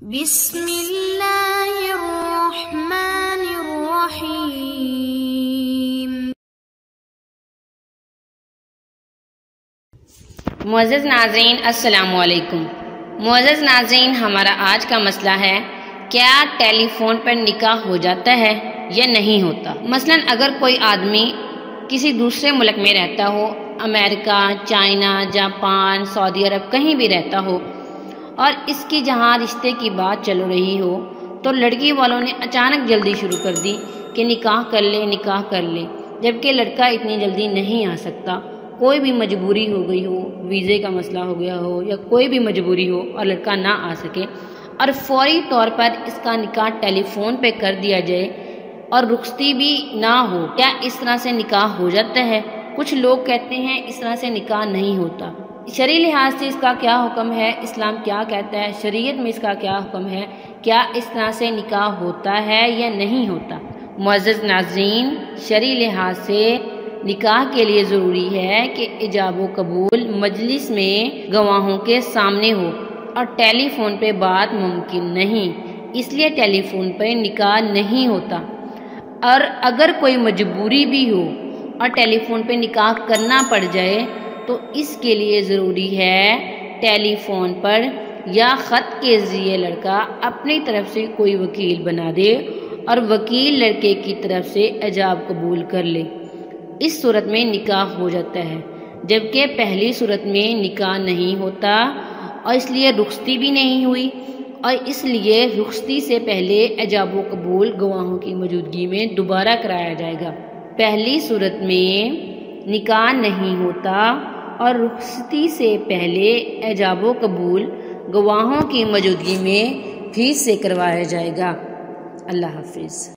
بسم اللہ الرحمن الرحیم۔ معزز ناظرین السلام علیکم۔ معزز ناظرین، ہمارا آج کا مسئلہ ہے کیا ٹیلی فون پر نکاح ہو جاتا ہے یا نہیں ہوتا۔ مثلا اگر کوئی آدمی کسی دوسرے ملک میں رہتا ہو، امریکہ، چائنا، جاپان، سعودی عرب کہیں بھی رہتا ہو، اور اس کی جہاں رشتے کی بات چل رہی ہو تو لڑکی والوں نے اچانک جلدی شروع کر دی کہ نکاح کر لے، جبکہ لڑکا اتنی جلدی نہیں آ سکتا۔ کوئی بھی مجبوری ہو گئی ہو، ویزے کا مسئلہ ہو گیا ہو یا کوئی بھی مجبوری ہو اور لڑکا نہ آ سکے، اور فوری طور پر اس کا نکاح ٹیلی فون پہ کر دیا جائے اور رخصتی بھی نہ ہو، کیا اس طرح سے نکاح ہو جاتا ہے؟ کچھ لوگ کہتے ہیں اس طرح سے نکاح نہیں ہوتا۔ شرعی لحاظ سے اس کا کیا حکم ہے، اسلام کیا کہتا ہے، شریعت میں اس کا کیا حکم ہے، کیا اس طرح سے نکاح ہوتا ہے یا نہیں ہوتا؟ معزز ناظرین، شرعی لحاظ سے نکاح کے لیے ضروری ہے کہ ایجاب و قبول مجلس میں گواہوں کے سامنے ہو، اور ٹیلی فون پہ بات ممکن نہیں، اس لیے ٹیلی فون پہ نکاح نہیں ہوتا۔ اور اگر کوئی مجبوری بھی ہو اور ٹیلی فون پہ نکاح کرنا پڑ جائے تو اس کے لیے ضروری ہے ٹیلی فون پر یا خط کے ذریعے لڑکا اپنی طرف سے کوئی وکیل بنا دے اور وکیل لڑکے کی طرف سے ایجاب قبول کر لے، اس صورت میں نکاح ہو جاتا ہے۔ جبکہ پہلی صورت میں نکاح نہیں ہوتا، اور اس لیے رخصتی بھی نہیں ہوئی، اور اس لیے رخصتی سے پہلے ایجاب و قبول گواہوں کی موجودگی میں دوبارہ کرایا جائے گا۔ پہلی صورت میں نکاح نہیں ہوتا اور رخصتی سے پہلے ایجاب و قبول گواہوں کی موجودگی میں پھر سے کروایا جائے گا۔ اللہ حافظ۔